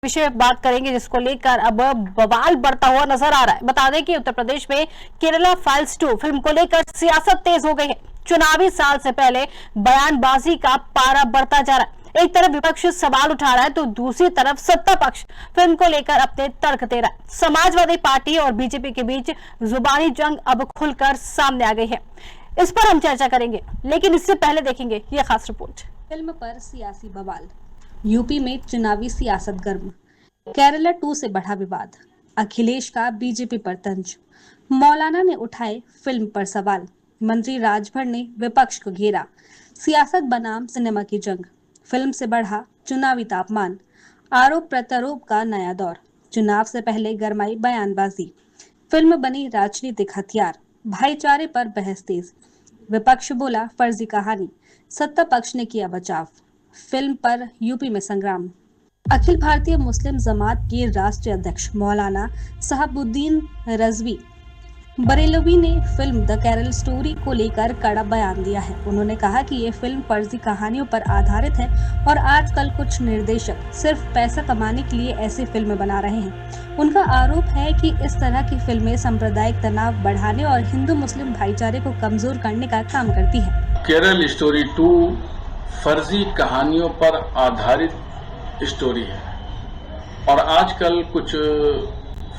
विषय में बात करेंगे जिसको लेकर अब बवाल बढ़ता हुआ नजर आ रहा है। बता दें कि उत्तर प्रदेश में केरला फाइल्स 2 फिल्म को लेकर सियासत तेज हो गई है। चुनावी साल से पहले बयानबाजी का पारा बढ़ता जा रहा है। एक तरफ विपक्ष सवाल उठा रहा है तो दूसरी तरफ सत्ता पक्ष फिल्म को लेकर अपने तर्क दे रहा है। समाजवादी पार्टी और बीजेपी के बीच जुबानी जंग अब खुलकर सामने आ गई है। इस पर हम चर्चा करेंगे, लेकिन इससे पहले देखेंगे ये खास रिपोर्ट। फिल्म पर सियासी बवाल, यूपी में चुनावी सियासत गर्म, केरला 2 से बढ़ा विवाद, अखिलेश का बीजेपी पर तंज, मौलाना ने उठाए फिल्म पर सवाल, मंत्री राजभर ने विपक्ष को घेरा, सियासत बनाम सिनेमा की जंग, फिल्म से बढ़ा चुनावी तापमान, आरोप प्रत्यारोप का नया दौर, चुनाव से पहले गरमाई बयानबाजी, फिल्म बनी राजनीतिक हथियार, भाईचारे पर बहस तेज, विपक्ष बोला फर्जी कहानी, सत्ता पक्ष ने किया बचाव, फिल्म पर यूपी में संग्राम। अखिल भारतीय मुस्लिम जमात के राष्ट्रीय अध्यक्ष मौलाना साहबुद्दीन रजवी बरेलवी ने फिल्म द केरल स्टोरी को लेकर कड़ा बयान दिया है। उन्होंने कहा कि ये फिल्म फर्जी कहानियों पर आधारित है और आजकल कुछ निर्देशक सिर्फ पैसा कमाने के लिए ऐसी फिल्में बना रहे हैं। उनका आरोप है कि इस तरह की फिल्में सांप्रदायिक तनाव बढ़ाने और हिंदू मुस्लिम भाईचारे को कमजोर करने का काम करती है। केरल स्टोरी 2 फर्जी कहानियों पर आधारित स्टोरी है और आजकल कुछ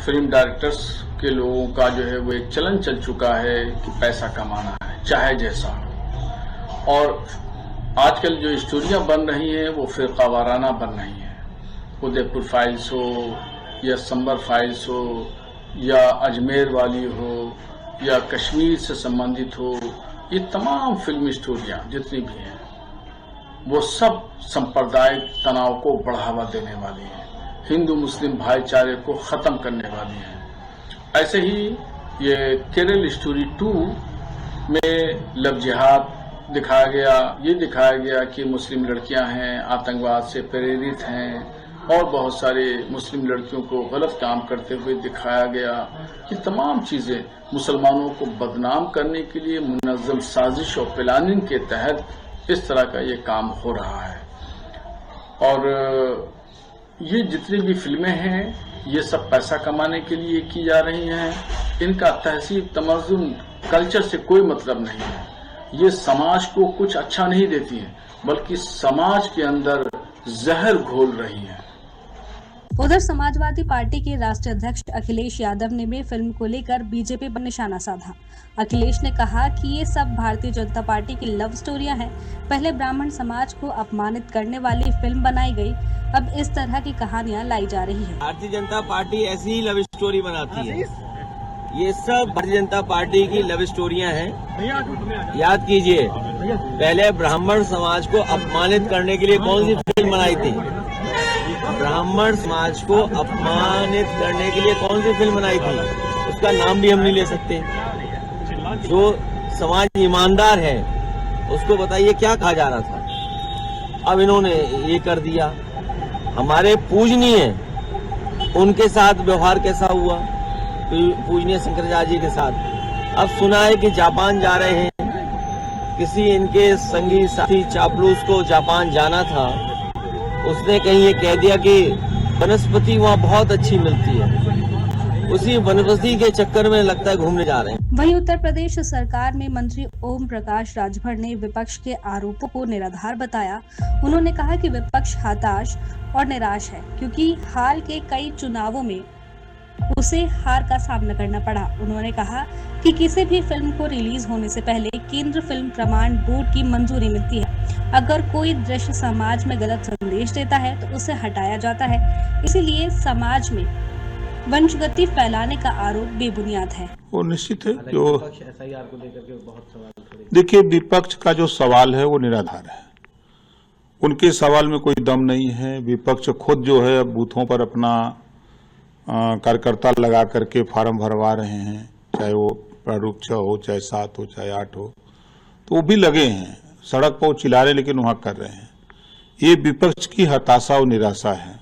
फिल्म डायरेक्टर्स के लोगों का जो है वो एक चलन चल चुका है कि पैसा कमाना है चाहे जैसा, और आजकल जो स्टोरियां बन रही हैं वो फिरका वाराना बन रही हैं। उदयपुर फाइल्स हो या संबर फाइल्स हो या अजमेर वाली हो या कश्मीर से संबंधित हो, ये तमाम फिल्मी स्टोरियां जितनी भी हैं वो सब सांप्रदायिक तनाव को बढ़ावा देने वाली हैं, हिंदू मुस्लिम भाईचारे को खत्म करने वाली हैं। ऐसे ही ये केरल स्टोरी 2 में लव जिहाद दिखाया गया, ये दिखाया गया कि मुस्लिम लड़कियां हैं आतंकवाद से प्रेरित हैं और बहुत सारे मुस्लिम लड़कियों को गलत काम करते हुए दिखाया गया। ये तमाम चीजें मुसलमानों को बदनाम करने के लिए मुनज़्ज़म साजिश और प्लानिंग के तहत इस तरह का ये काम हो रहा है। और ये जितनी भी फिल्में हैं ये सब पैसा कमाने के लिए की जा रही हैं। इनका तहसीब तमज़्ज़ुन कल्चर से कोई मतलब नहीं है। ये समाज को कुछ अच्छा नहीं देती हैं, बल्कि समाज के अंदर जहर घोल रही हैं। उधर समाजवादी पार्टी के राष्ट्रीय अध्यक्ष अखिलेश यादव ने भी फिल्म को लेकर बीजेपी पर निशाना साधा। अखिलेश ने कहा कि ये सब भारतीय जनता पार्टी की लव स्टोरियां हैं। पहले ब्राह्मण समाज को अपमानित करने वाली फिल्म बनाई गई, अब इस तरह की कहानियां लाई जा रही है। भारतीय जनता पार्टी ऐसी ही लव स्टोरी बनाती है। ये सब भारतीय जनता पार्टी की लव स्टोरियां हैं। याद कीजिए, पहले ब्राह्मण समाज को अपमानित करने के लिए कौन सी फिल्म बनाई थी? ब्राह्मण समाज को अपमानित करने के लिए कौन सी फिल्म बनाई थी? उसका नाम भी हम नहीं ले सकते। जो समाज ईमानदार है उसको बताइए क्या कहा जा रहा था। अब इन्होंने ये कर दिया। हमारे पूजनीय उनके साथ व्यवहार कैसा हुआ, पूजनीय शंकराचार्य जी के साथ। अब सुना है कि जापान जा रहे हैं। किसी इनके संगी साथी चापलूस को जापान जाना था, उसने कहीं ये कह दिया कि वनस्पति वहाँ बहुत अच्छी मिलती है। उसी वनस्पति के चक्कर में लगता है घूमने जा रहे हैं। वहीं उत्तर प्रदेश सरकार में मंत्री ओम प्रकाश राजभर ने विपक्ष के आरोपों को निराधार बताया। उन्होंने कहा कि विपक्ष हताश और निराश है क्योंकि हाल के कई चुनावों में उसे हार का सामना करना पड़ा। उन्होंने कहा कि किसी भी फिल्म को रिलीज होने से पहले केंद्र फिल्म प्रमाण बोर्ड की मंजूरी मिलती है। अगर कोई दृश्य समाज में गलत संदेश देता है तो उसे हटाया जाता है। इसीलिए समाज में वंशगति फैलाने का आरोप बेबुनियाद है। वो निश्चित है। जो SIR को लेकर के बहुत सवाल, देखिए विपक्ष का जो सवाल है वो निराधार है। उनके सवाल में कोई दम नहीं है। विपक्ष खुद जो है बूथों पर अपना कार्यकर्ता लगा करके फार्म भरवा रहे हैं, चाहे वो प्रारूप 6 हो, चाहे 7 हो, चाहे 8 हो, तो वो भी लगे हैं सड़क पर, वो चिल्ला रहे लेकिन वहां कर रहे हैं। ये विपक्ष की हताशा और निराशा है,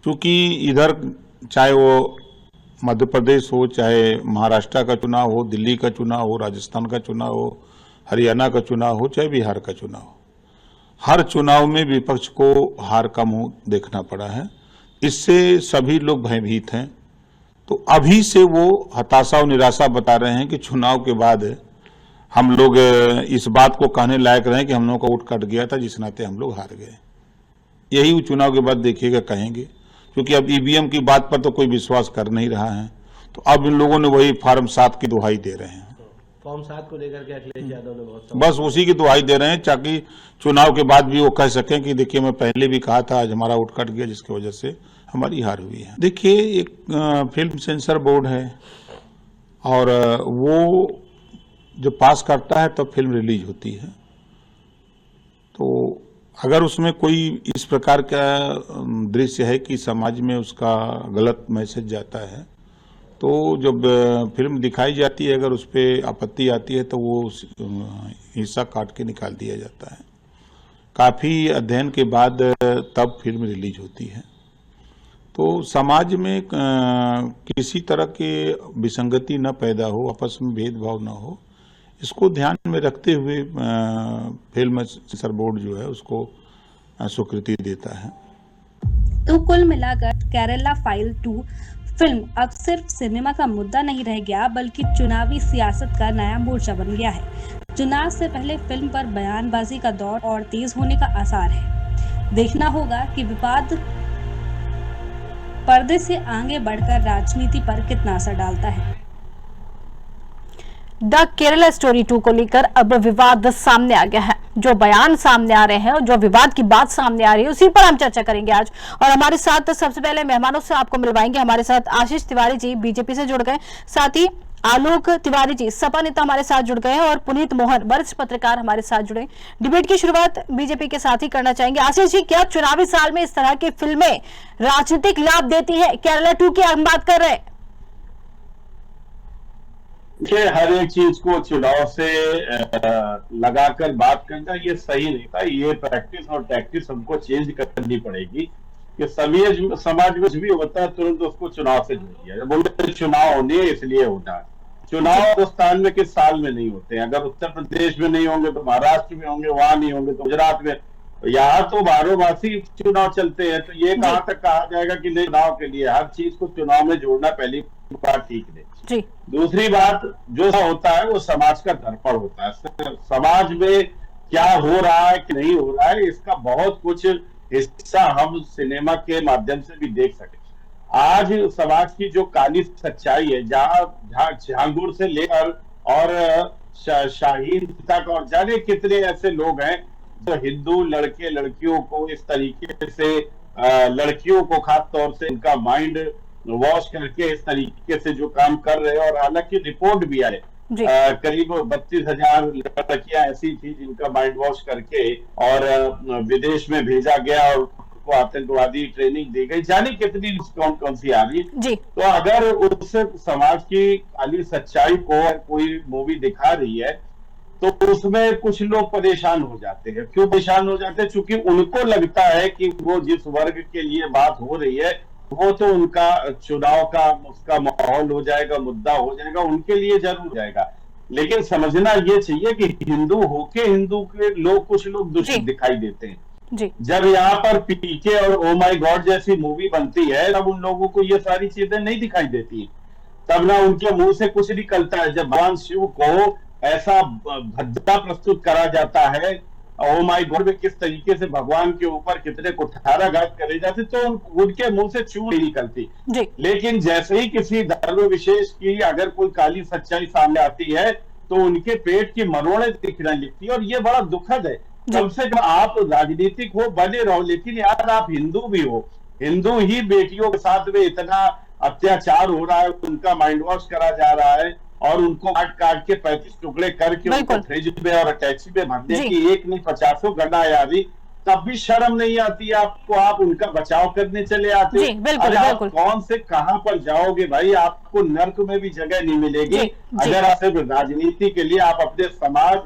क्योंकि इधर चाहे वो मध्य प्रदेश हो, चाहे महाराष्ट्र का चुनाव हो, दिल्ली का चुनाव हो, राजस्थान का चुनाव हो, हरियाणा का चुनाव हो, चाहे बिहार का चुनाव हो, हर चुनाव में विपक्ष को हार का मुंह देखना पड़ा है। इससे सभी लोग भयभीत हैं। तो अभी से वो हताशा और निराशा बता रहे हैं कि चुनाव के बाद हम लोग इस बात को कहने लायक रहे कि हम लोगों का वोट कट गया था, जिस नाते हम लोग हार गए। यही वो चुनाव के बाद देखिएगा कहेंगे, क्योंकि अब ईवीएम की बात पर तो कोई विश्वास कर नहीं रहा है। तो अब इन लोगों ने वही फॉर्म 7 की दुहाई दे रहे हैं। फॉर्म 7 को लेकर के अखिलेश यादव ने बहुत बस उसी की दुहाई दे रहे हैं, ताकि चुनाव के बाद भी वो कह सकें कि देखिए मैं पहले भी कहा था, आज हमारा वोट कट गया, जिसकी वजह से हमारी हार हुई है। देखिए, एक फिल्म सेंसर बोर्ड है और वो जब पास करता है तब फिल्म रिलीज होती है। तो अगर उसमें कोई इस प्रकार का दृश्य है कि समाज में उसका गलत मैसेज जाता है, तो जब फिल्म दिखाई जाती है, अगर उस पर आपत्ति आती है तो वो हिस्सा काट के निकाल दिया जाता है। काफ़ी अध्ययन के बाद तब फिल्म रिलीज होती है। तो समाज में किसी तरह के विसंगति न पैदा हो, आपस में भेदभाव न हो, इसको ध्यान में रखते हुए फिल्म सेंसर बोर्ड जो है उसको स्वीकृति देता है। तो कुल मिलाकर केरला फाइल 2 फिल्म अब सिर्फ सिनेमा का मुद्दा नहीं रह गया, बल्कि चुनावी सियासत का नया मोर्चा बन गया है। चुनाव से पहले फिल्म पर बयानबाजी का दौर और तेज होने का आसार है। देखना होगा कि विवाद पर्दे से आगे बढ़कर राजनीति पर कितना असर डालता है। द केरला स्टोरी 2 को लेकर अब विवाद सामने आ गया है। जो बयान सामने आ रहे हैं और जो विवाद की बात सामने आ रही है, उसी पर हम चर्चा करेंगे आज। और हमारे साथ सबसे पहले मेहमानों से आपको मिलवाएंगे। हमारे साथ आशीष तिवारी जी बीजेपी से जुड़ गए, साथ ही आलोक तिवारी जी सपा नेता हमारे साथ जुड़ गए हैं, और पुनीत मोहन वरिष्ठ पत्रकार हमारे साथ जुड़े। डिबेट की शुरुआत बीजेपी के साथ ही करना चाहेंगे। आशीष जी, क्या चुनावी साल में इस तरह की फिल्में राजनीतिक लाभ देती है? केरला 2 की हम बात कर रहे हैं। हर एक चीज को चुनाव से लगाकर बात करना ये सही नहीं था। ये प्रैक्टिस और टैक्टिस हमको चेंज करनी पड़ेगी कि समाज में भी होता है तुरंत उसको चुनाव से जोड़ दिया। बोलते चुनाव होने इसलिए होता है। चुनाव हिंदुस्तान में किस साल में नहीं होते हैं? अगर उत्तर प्रदेश में नहीं होंगे तो महाराष्ट्र में होंगे, वहां नहीं होंगे तो गुजरात में। यहाँ तो बारोमासी चुनाव चलते हैं। तो ये कहाँ तक कहा जाएगा कि नहीं, चुनाव के लिए हर चीज को चुनाव में जोड़ना पहली बात ठीक नहीं। जी। दूसरी बात, जो होता है वो समाज का दर्पण होता है। समाज में क्या हो रहा है कि नहीं हो रहा है, इसका बहुत कुछ हिस्सा हम सिनेमा के माध्यम से भी देख सके। आज समाज की जो काली सच्चाई है, जहां झांगुर से लेकर और शाहीन तक और जाने कितने ऐसे लोग हैं जो हिंदू लड़के लड़कियों को इस तरीके से लड़कियों को खास तौर से उनका माइंड वॉश करके इस तरीके से जो काम कर रहे हैं। और हालांकि रिपोर्ट भी आए, करीब 32,000 लड़कियां ऐसी थी जिनका माइंड वॉश करके और विदेश में भेजा गया और उनको आतंकवादी ट्रेनिंग दी गई। जाने कितनी कौन सी आ रही है। तो अगर उस समाज की काली सच्चाई को कोई मूवी दिखा रही है तो उसमें कुछ लोग परेशान हो जाते हैं। क्यों परेशान हो जाते हैं? क्योंकि उनको लगता है कि वो जिस वर्ग के लिए बात हो रही है वो तो उनका चुनाव का उसका माहौल हो जाएगा, मुद्दा हो जाएगा, उनके लिए जरूर जाएगा। लेकिन समझना ये चाहिए कि हिंदू होके हिंदू के लोग, कुछ लोग दुष्ट दिखाई देते हैं। जी। जब यहाँ पर पीके और ओ माई गॉड जैसी मूवी बनती है तब उन लोगों को ये सारी चीजें नहीं दिखाई देती, तब ना उनके मुंह से कुछ निकलता है। जब भगवान शिव को ऐसा भद्दा प्रस्तुत करा जाता है, ओ माई गॉड में किस तरीके से भगवान के ऊपर कितने कुठाराघात करे जाते, तो उनके मुंह से चूं नहीं निकलती। लेकिन जैसे ही किसी धर्म विशेष की अगर कोई काली सच्चाई सामने आती है तो उनके पेट की मरोड़े दिखने लगती है। और ये बड़ा दुखद है। कम से कम आप राजनीतिक हो, बने रहो, लेकिन यार आप हिंदू भी हो। हिंदू ही बेटियों के साथ में इतना अत्याचार हो रहा है, उनका माइंड वॉश करा जा रहा है और उनको काट के 35 टुकड़े करके उनको फ्रिज में और टैक्सी में भरने की एक नहीं 50 गड्ढा आ रही, तब भी शर्म नहीं आती आपको। आप उनका बचाव करने चले आते हो। आप कौन से कहां पर जाओगे भाई? आपको नर्क में भी जगह नहीं मिलेगी अगर आप सिर्फ राजनीति के लिए आप अपने समाज,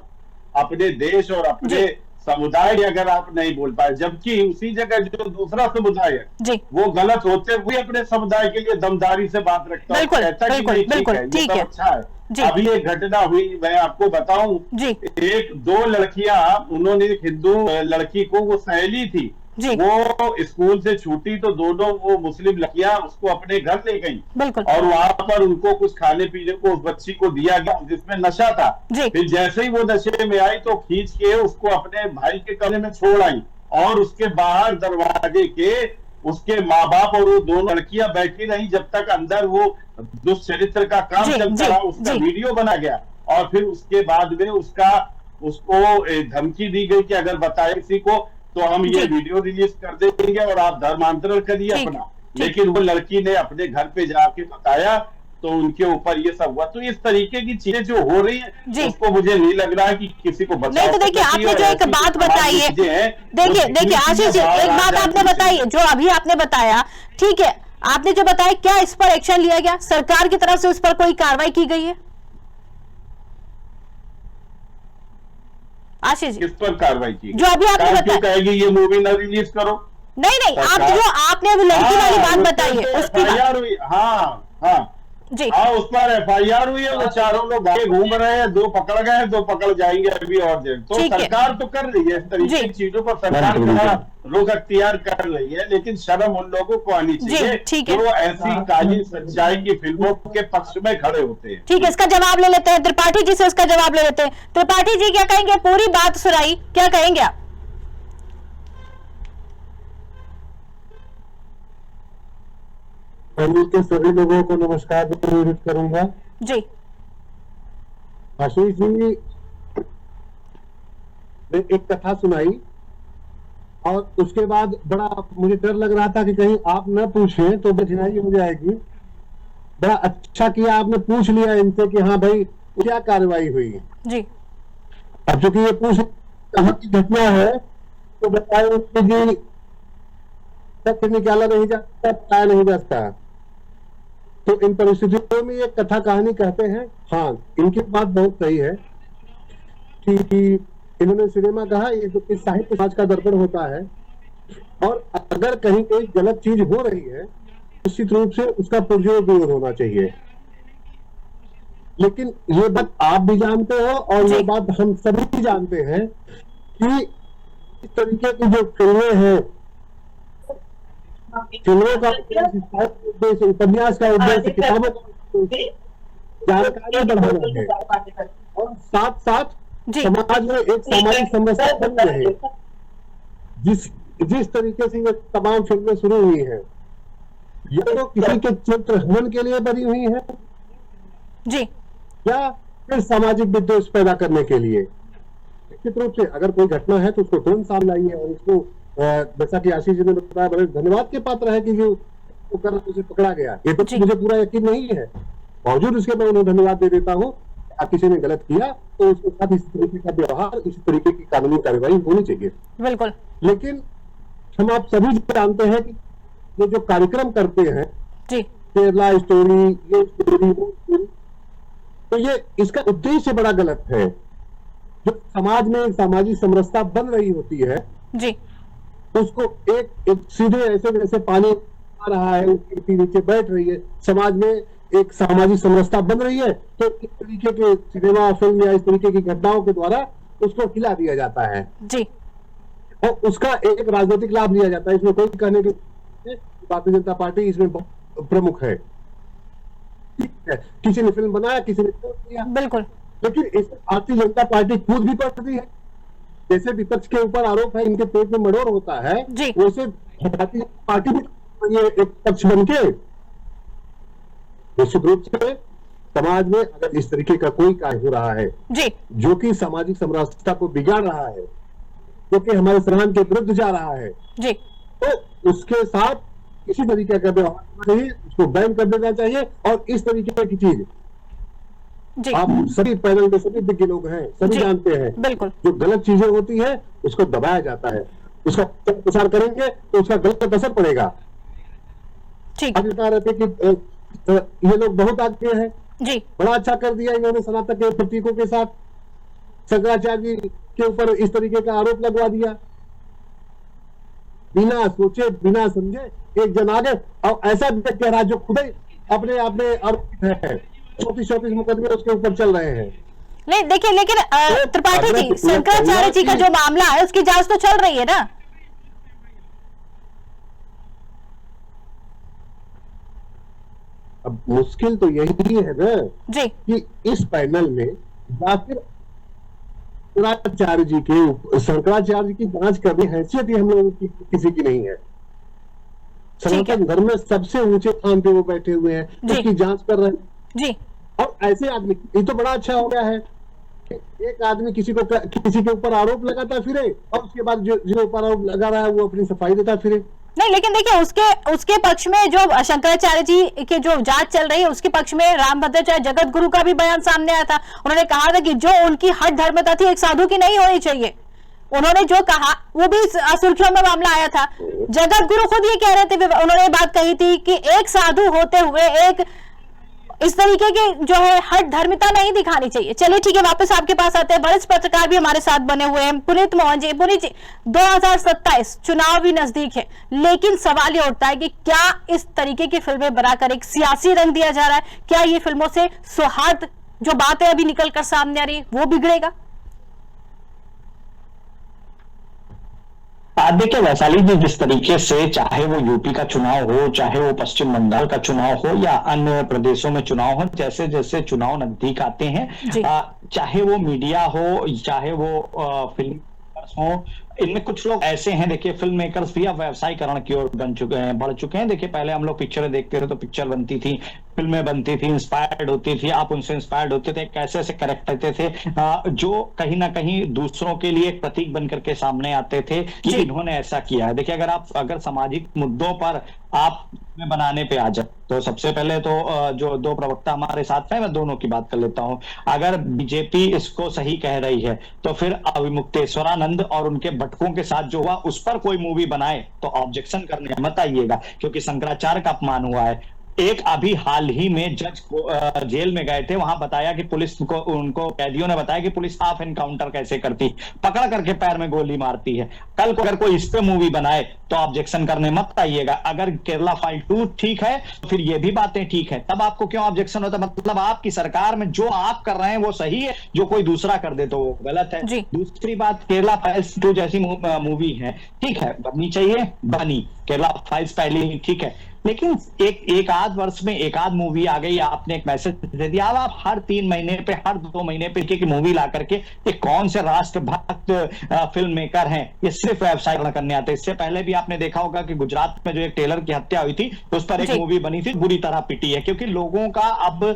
अपने देश और अपने समुदाय अगर आप नहीं बोल पाए। जबकि उसी जगह जो दूसरा समुदाय है वो गलत होते हुए अपने समुदाय के लिए दमदारी से बात रखता है, कहता है कि नहीं ठीक है, अच्छा है। अभी एक घटना हुई, मैं आपको बताऊं, 1-2 लड़कियां, उन्होंने एक हिंदू लड़की को, वो सहेली थी, जी। वो स्कूल से छूटी तो दोनों वो मुस्लिम लड़कियां उसको अपने घर ले गई बिल्कुल। और वहां पर उनको कुछ खाने पीने को उस बच्ची को दिया गया जिसमें नशा था। जी। फिर जैसे ही वो नशे में आई तो खींच के उसको अपने भाई के कमरे में छोड़ आई और उसके बाहर दरवाजे के उसके माँ बाप और वो दोनों लड़कियां बैठी रही जब तक अंदर वो दुष्चरित्र का काम जी, चलता जी, रहा। उसका जी। वीडियो बना गया और फिर उसके बाद में उसको धमकी दी गई कि अगर बताए किसी को तो हम ये जी। वीडियो रिलीज कर देंगे और आप धर्मांतरण करिए ठीक, अपना। ठीक। लेकिन वो लड़की ने अपने घर पे जाके बताया तो उनके ऊपर ये सब हुआ। तो इस तरीके की चीजें जो हो रही जी। है उसको मुझे नहीं लग रहा है कि किसी को बचाव नहीं तो देखिए, करना चाहिए आपने जो और एक ऐसी बात तमाम बताई है, चीजें हैं, देखिए वो देखिए आशीष जी, बाहर एक आ बात जाए आपने तो बताई जो अभी आपने बताया, ठीक है, आपने जो बताया क्या इस पर एक्शन लिया गया, सरकार की तरफ से उस पर कोई कार्रवाई की गई है? आशीष जी, किस पर कार्रवाई की? जो अभी आपने क्यों बताया, कहेगी ये मूवी ना रिलीज करो? नहीं आप सरकार- जो आपने अभी लड़की वाली बात उस पर बताई है तो उसकी बात, FIR हुई। हाँ जी उस पर FIR हुई है। वो चारों लोग आगे घूम रहे हैं, 2 पकड़ गए हैं, 2 पकड़ जाएंगे अभी और देर। तो ठीक है। सरकार तो कर रही है इस तरीके जी। की चीजों पर, सरकार थोड़ा रुख अख्तियार कर रही है, लेकिन शर्म उन लोगों को आनी चाहिए ठीक है। जो ऐसी काली सच्चाई की फिल्मों के पक्ष में खड़े होते हैं। ठीक है, इसका जवाब ले लेते हैं त्रिपाठी जी से, इसका जवाब ले लेते हैं। त्रिपाठी जी क्या कहेंगे, पूरी बात सुनाई, क्या कहेंगे आप? पैनल के सभी लोगों को नमस्कार निवेदित करूंगा। जी आशीष जी ने एक कथा सुनाई और उसके बाद बड़ा मुझे डर लग रहा था कि कहीं आप न पूछें तो कठिनाई हो जाएगी। बड़ा अच्छा किया आपने पूछ लिया इनसे कि हाँ भाई क्या कार्रवाई हुई। जी अब चूंकि ये पूछ कहाँ की घटना है तो बताए कि जी सत्य निकाला नहीं जाता, बताया नहीं जाता। तो इन परिस्थितियों में ये कथा कहानी कहते हैं। हाँ, इनकी बात बहुत सही है कि इन्होंने सिनेमा कहा ये तो साहित्य समाज का दर्पण होता है और अगर कहीं कोई गलत चीज हो रही है निश्चित रूप से उसका पुरजोर विरोध होना चाहिए। लेकिन ये बात आप भी जानते हो और ये बात हम सभी भी जानते हैं कि इस तरीके की जो फिल्में हैं, फिल्मों का उद्देश्य, उपन्यास का उद्देश्य, किताबों का उद्देश्य जानकारी बढ़ाना है और साथ साथ समाज में एक सामाजिक समस्या बन रही है। जिस तरीके से ये तमाम फिल्में शुरू हुई हैं, या तो किसी के चरित्र हनन के लिए बनी हुई है जी, या फिर सामाजिक विद्वेष पैदा करने के लिए। निश्चित रूप से अगर कोई घटना है तो उसको तुरंत सामने लाइए और उसको जैसा कि आशीष जी ने बताया बड़े धन्यवाद के पात्र है कि जो कर उसे पकड़ा गया। ये तो मुझे पूरा यकीन नहीं है, बावजूद इसके मैं उन्हें धन्यवाद दे देता हूँ। किसी ने गलत किया तो उसके साथ इस तरीके का व्यवहार, इस तरीके की कानूनी कार्रवाई होनी चाहिए। बिल्कुल। लेकिन हम आप सभी जानते हैं कि ये जो कार्यक्रम करते हैं जी, केरला स्टोरी, ये स्टोरी, वो स्टोरी, तो ये इसका उद्देश्य बड़ा गलत है। जो समाज में सामाजिक समरसता बन रही होती है जी, उसको एक सीधे ऐसे जैसे पानी आ रहा है उसके नीचे बैठ रही है, समाज में एक सामाजिक समरसता बन रही है तो इस तरीके के सिनेमा फिल्म या इस तरीके की घटनाओं के द्वारा उसको खिला दिया जाता है जी, और उसका एक राजनीतिक लाभ लिया जाता है। इसमें कोई कहने की भारतीय जनता पार्टी इसमें बहुत प्रमुख है। ठीक है, किसी ने फिल्म बनाया, किसी ने किया, बिल्कुल, लेकिन इसमें भारतीय जनता पार्टी खुद भी पड़ती है। जैसे विपक्ष के ऊपर आरोप है इनके पेट में मड़ोर होता है, वैसे भारतीय पार्टी भी ये एक पक्ष बन के निश्चित रूप से समाज में अगर इस तरीके का कोई कार्य हो रहा है जी, जो कि सामाजिक समरसता को बिगाड़ रहा है, जो कि हमारे संविधान के विरुद्ध जा रहा है जी, तो उसके साथ किसी तरीके का व्यवहार होना चाहिए, उसको बैन कर देना चाहिए। और इस तरीके की चीज जी, आप सभी पैनल के सभी विज्ञ लोग हैं, सभी जानते हैं, बिल्कुल, जो गलत चीजें होती है उसको दबाया जाता है, उसका प्रचार करेंगे तो उसका गलत असर पड़ेगा। ठीक, आप बता रहे थे कि ये लोग बहुत आगे हैं जी, बड़ा अच्छा कर दिया इन्होंने सनातन के प्रतीकों के साथ शंकराचार्य जी के ऊपर इस तरीके का आरोप लगवा दिया, बिना सोचे बिना समझे एक जन आगे और ऐसा व्यक्ति कह रहा जो खुद ही अपने आप में आरोपित है, 34 मुकदमे उसके ऊपर चल रहे हैं। नहीं देखिए, लेकिन त्रिपाठी जी, शंकराचार्य जी का जो मामला है उसकी जांच तो चल रही है ना? अब मुश्किल तो यही है ना जी कि इस पैनल में या फिर शंकराचार्य जी की जांच करने हैसियत ही हम लोगों की किसी की नहीं है। सनातन धर्म में सबसे ऊंचे स्थान पे वो बैठे हुए हैं, जी। उसकी जांच कर रहे हैं। जी और ऐसे आदमी, ये तो बड़ा अच्छा हो गया है कि एक आदमी किसी के ऊपर आरोप लगाता फिरे और उसके बाद जो ऊपर आरोप लगा रहा है वो अपनी सफाई देता फिरे। नहीं, लेकिन देखिए उसके पक्ष में जो शंकराचार्य जी की जो जांच चल रही है उसके पक्ष में रामभद्राचार्य जगत गुरु का भी बयान सामने आया था। उन्होंने कहा था कि जो उनकी हठ धर्मता थी एक साधु की नहीं होनी चाहिए। उन्होंने जो कहा वो भी सुर्खियों में मामला आया था। जगत गुरु खुद ये कह रहे थे, उन्होंने बात कही थी कि एक साधु होते हुए एक इस तरीके की जो है हठ धर्मिता नहीं दिखानी चाहिए। चलिए ठीक है, वापस आपके पास आते हैं। वरिष्ठ पत्रकार भी हमारे साथ बने हुए हैं, पुनीत मोहन जी। पुनीत जी, 2027 चुनाव भी नजदीक है, लेकिन सवाल ये उठता है कि क्या इस तरीके की फिल्में बनाकर एक सियासी रंग दिया जा रहा है? क्या ये फिल्मों से सौहार्द जो बातें अभी निकल कर सामने आ रही है वो बिगड़ेगा? देखिए वैशाली जी, जिस तरीके से चाहे वो यूपी का चुनाव हो, चाहे वो पश्चिम बंगाल का चुनाव हो या अन्य प्रदेशों में चुनाव हो, जैसे जैसे चुनाव नजदीक आते हैं, चाहे वो मीडिया हो, चाहे वो फिल्म हो, इनमें कुछ लोग ऐसे हैं, देखिए फिल्म मेकर्स भी अब व्यवसायीकरण की ओर बढ़ चुके हैं। देखिए पहले हम लोग पिक्चरें देखते थे तो पिक्चर बनती थी, फिल्में बनती थी, इंस्पायर्ड होती थी, आप उनसे इंस्पायर्ड होते थे, कैसे ऐसे कैरेक्टर थे जो कहीं ना कहीं दूसरों के लिए एक प्रतीक बन करके सामने आते थे कि इन्होंने ऐसा किया है। देखिए अगर सामाजिक मुद्दों पर आप बनाने पे आ जाए तो सबसे पहले तो जो दो प्रवक्ता हमारे साथ हैं, मैं दोनों की बात कर लेता हूं। अगर बीजेपी इसको सही कह रही है तो फिर अविमुक्तेश्वरानंद और उनके भटकों के साथ जो हुआ उस पर कोई मूवी बनाए तो ऑब्जेक्शन करने मत आइएगा, क्योंकि शंकराचार्य का अपमान हुआ है। एक अभी हाल ही में जज को जेल में गए थे, वहां बताया कि पुलिस को, उनको कैदियों ने बताया कि पुलिस हाफ एनकाउंटर कैसे करती, पकड़ करके पैर में गोली मारती है। कल को अगर कोई इस पे मूवी बनाए तो ऑब्जेक्शन करने मत आइएगा। अगर केरला फाइल 2 ठीक है तो फिर ये भी बातें ठीक है, तब आपको क्यों ऑब्जेक्शन होता? मतलब आपकी सरकार में जो आप कर रहे हैं वो सही है, जो कोई दूसरा कर दे तो वो गलत है। दूसरी बात, केरला फाइल्स 2 जैसी मूवी है, ठीक है, बननी चाहिए, बनी। केरला फाइल्स पहले ही ठीक है, लेकिन एक आध वर्ष में एक आध मूवी आ गई, आपने एक मैसेज दे दिया। अब आप हर 3 महीने पे, हर 2 महीने पे एक मूवी ला करके, ये कौन से राष्ट्रभक्त फिल्म मेकर हैं? ये सिर्फ व्यवसाय करने आते हैं। इससे पहले भी आपने देखा होगा कि गुजरात में जो एक टेलर की हत्या हुई थी उस पर एक मूवी बनी थी, बुरी तरह पिटी है, क्योंकि लोगों का अब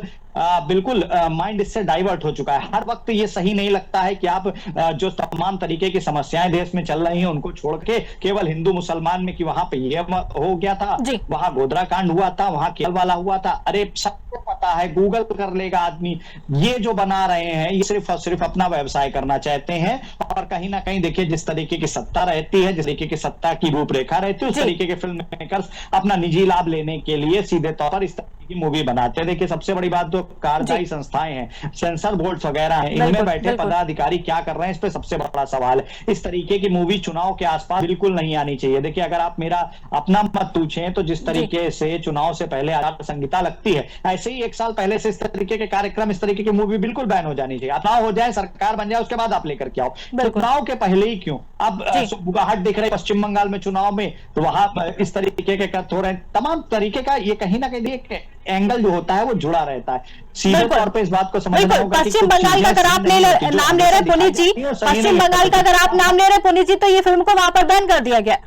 बिल्कुल माइंड इससे डाइवर्ट हो चुका है। हर वक्त ये सही नहीं लगता है कि आप जो तमाम तरीके की समस्याएं देश में चल रही हैं उनको छोड़ के केवल हिंदू मुसलमान में कि वहां पे ये हो गया था, वहां गोधरा कांड हुआ था, वहां केरल वाला हुआ था, अरे सबको पता है, गूगल कर लेगा आदमी। ये जो बना रहे हैं ये सिर्फ और सिर्फ अपना व्यवसाय करना चाहते हैं। और कहीं ना कहीं देखिए, जिस तरीके की सत्ता रहती है, जिस तरीके की सत्ता की रूपरेखा रहती है, उस तरीके के फिल्म मेकर्स अपना निजी लाभ लेने के लिए सीधे तौर पर इस तरीके की मूवी बनाते हैं। देखिए सबसे बड़ी बात तो कार्यदायी संस्थाएं हैं, सेंसर बोर्ड वगैरह हैं, इनमें बैठे पदाधिकारी क्या कर रहे हैं, इस पे सबसे बड़ा सवाल है। इस तरीके की मूवी चुनाव के आसपास बिल्कुल नहीं आनी चाहिए। देखिए अगर आप मेरा अपना मत पूछें तो जिस तरीके से चुनाव से पहले आचार संहिता लगती है, ऐसे ही 1 साल पहले से इस तरीके के कार्यक्रम, इस तरीके की मूवी बिल्कुल बैन हो जानी चाहिए। चुनाव हो जाए, सरकार बन जाए, उसके बाद आप लेकर के आओ, चुनाव के पहले ही क्यों? अब बुगाहट दिख रहे पश्चिम बंगाल में चुनाव में, तो वहां इस तरीके के कट हो रहे हैं। तमाम तरीके का ये कहीं ना कहीं एक एंगल जो होता है वो जुड़ा रहता है। सीधे तौर पे इस बात को समझना होगा कि पश्चिम बंगाल का अगर आप नाम ले रहे पुनीत जी, पश्चिम बंगाल का अगर आप नाम ले रहे पुनीत जी, तो ये फिल्म को वहां पर बैन कर दिया गया।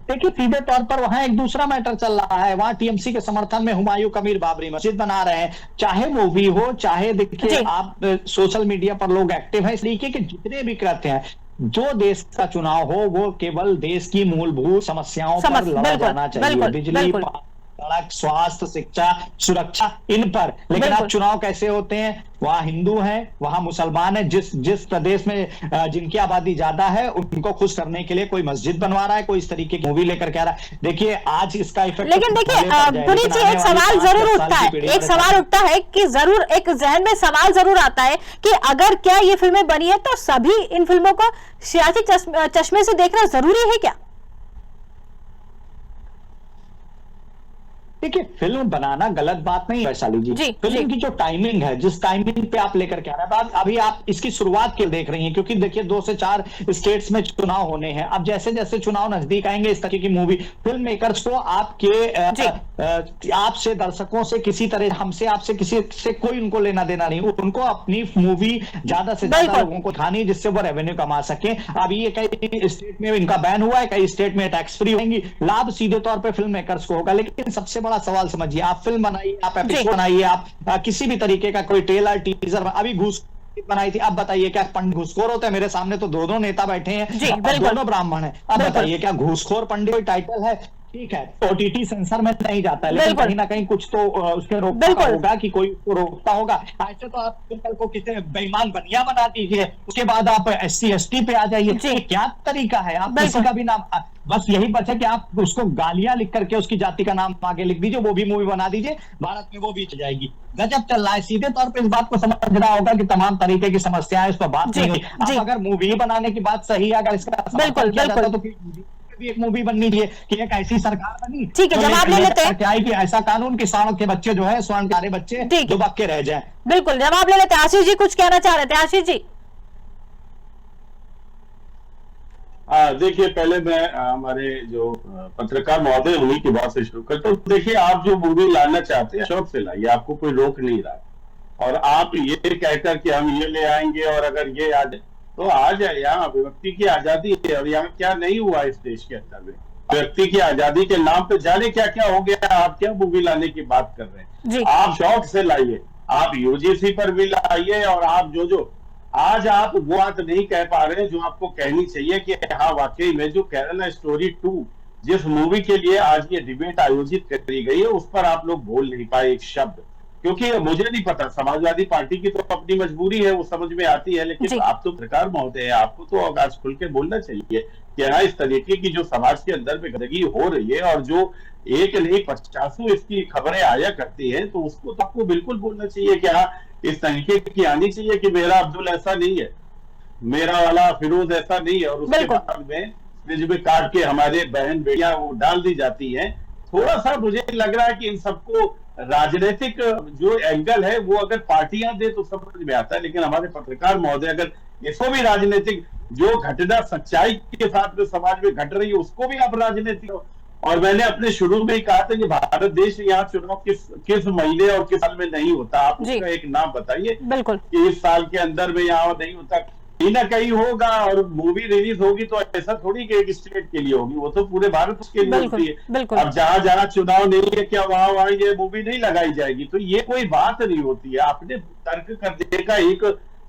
देखिए सीधे तौर पर वहां एक दूसरा मैटर चल रहा है। वहां टीएमसी के समर्थन में हुमायूं कबीर बाबरी मस्जिद बना रहे हैं, चाहे मूवी हो, चाहे देखिए आप सोशल मीडिया पर लोग एक्टिव हैं। इस तरीके के जितने भी करते हैं, जो देश का चुनाव हो वो केवल देश की मूलभूत समस्याओं पर लड़ा जाना चाहिए, बिजली, सड़क, स्वास्थ्य, शिक्षा, सुरक्षा, इन पर। लेकिन अब चुनाव कैसे होते हैं? वहां हिंदू हैं, वहां मुसलमान हैं, जिस प्रदेश में जिनकी आबादी ज्यादा है उनको खुश करने के लिए कोई मस्जिद बनवा रहा है, कोई इस तरीके की मूवी लेकर के आ रहा है। देखिए आज इसका इफेक्ट, लेकिन देखिए पुनीत जी, एक सवाल जरूर उठता है, एक सवाल उठता है कि जरूर एक जहन में सवाल जरूर आता है कि अगर क्या ये फिल्में बनी है तो सभी इन फिल्मों को सियासी चश्मे से देखना जरूरी है क्या? देखिए फिल्म बनाना गलत बात नहीं है वैशाली जी, फिल्म की जो टाइमिंग है, जिस टाइमिंग पे आप लेकर के आ रहे हैं, अभी आप इसकी शुरुआत के देख रही हैं, क्योंकि देखिए 2 से 4 स्टेट्स में चुनाव होने हैं। अब जैसे जैसे चुनाव नजदीक आएंगे इस तरह की मूवी फिल्म मेकर्स को आपसे दर्शकों से किसी तरह, हमसे आपसे किसी से कोई उनको लेना देना नहीं, उनको अपनी मूवी ज्यादा से ज्यादा लोगों को दिखानी जिससे वो रेवेन्यू कमा सके। अब ये कई स्टेट में इनका बैन हुआ है, कई स्टेट में टैक्स फ्री होंगी, लाभ सीधे तौर पे फिल्म मेकर्स को होगा। लेकिन सबसे बड़ा सवाल समझिए, आप फिल्म बनाइए, आप एपिसोड बनाइए, आप किसी भी तरीके का कोई ट्रेलर टीजर, अभी घूस बनाई थी, अब बताइए क्या पंडित घूसखोर होते हैं? मेरे सामने तो 2 नेता बैठे हैं, दोनों ब्राह्मण हैं, अब बताइए क्या घूसखोर पंडित कोई टाइटल है? ठीक है, ओटीटी सेंसर में नहीं जाता है, लेकिन कहीं ना कहीं कुछ तो उसके रोकता होगा कि कोई उसको रोकता होगा। ऐसे तो आप कल को किसी बेईमान बनिया बना दीजिए, उसके बाद आप SC ST पे आ जाइए, क्या तरीका है? आप किसी का भी नाम, बस यही बचा कि आप उसको गालियां लिख करके उसकी जाति का नाम आगे लिख दीजिए, वो भी मूवी बना दीजिए, भारत में वो भी चल जाएगी। गजब चल रहा है। सीधे तौर पे इस बात को समझना होगा कि तमाम तरीके की समस्याएं, इस पर बात नहीं हुई। अब अगर मूवी बनाने की बात सही है, अगर इसका तो एक मूवी बननी चाहिए कि एक ऐसी सरकार बनी, ठीक है, जवाब ले लेते हैं, क्या है कि ऐसा कानून किसानों के बच्चे जो है स्वर्णकारे बच्चे दुबक के रह जाए। बिल्कुल, जवाब ले लेते हैं। आशीष जी कुछ कहना चाह रहे थे, आशीष जी। देखिए, पहले मैं हमारे जो पत्रकार महोदय उन्हीं की बात से शुरू करता हूँ। देखिए, आप जो मूवी लाना चाहते हैं शौक से लाइए, आपको कोई रोक नहीं रहा। और आप ये कहकर कि हम ये ले आएंगे और अगर ये आ जाए तो आ जाए, यहाँ व्यक्ति की आजादी है। और यहाँ क्या नहीं हुआ इस देश के अंदर में, व्यक्ति की आजादी के नाम पे जाने क्या क्या हो गया। आप क्या मूवी लाने की बात कर रहे हैं? आप शौक से लाइए, आप UGC पर भी लाइए, और आप जो आज आप वो बात नहीं कह पा रहे हैं जो आपको कहनी चाहिए कि हाँ वाकई में जो केरला स्टोरी 2 जिस मूवी के लिए आज ये डिबेट आयोजित करी गई है उस पर आप लोग बोल नहीं पाए एक शब्द। क्योंकि मुझे नहीं पता, समाजवादी पार्टी की तो अपनी मजबूरी है, वो समझ में आती है, लेकिन आप तो सरकार महोदय है, आपको तो आगाज खुल के बोलना चाहिए कि हाँ इस तरीके की जो समाज के अंदर में गंदगी हो रही है और जो एक नहीं 50 इसकी खबरें आया करती हैं, तो उसको तो आपको बिल्कुल बोलना चाहिए कि हाँ इस तरीके की आनी चाहिए कि मेरा अब्दुल ऐसा नहीं है, मेरा वाला फिरोज ऐसा नहीं है, और उसके बाद में फ्रिज में काट के हमारे बहन बेटियां वो डाल दी जाती हैं। थोड़ा सा मुझे लग रहा है कि इन सबको राजनीतिक जो एंगल है वो अगर पार्टियां दे तो समझ में आता है, लेकिन हमारे पत्रकार महोदय अगर इसको भी राजनीतिक जो घटना सच्चाई के साथ में समाज में घट रही है उसको भी आप राजनीतिक। और मैंने अपने शुरू में ही कहा था कि भारत देश यहाँ चुनाव किस महीने और किस साल में नहीं होता, आप उसका एक नाम बताइए कि इस साल के अंदर में यहाँ नहीं होता, कहीं ना कहीं होगा। और मूवी रिलीज होगी तो ऐसा थोड़ी कि एक स्टेट के लिए होगी, वो तो पूरे भारत के लिए होती है। अब जहां जहां चुनाव नहीं है क्या वहां ये मूवी नहीं लगाई जाएगी? तो ये कोई बात नहीं होती है। आपने तर्क करने का एक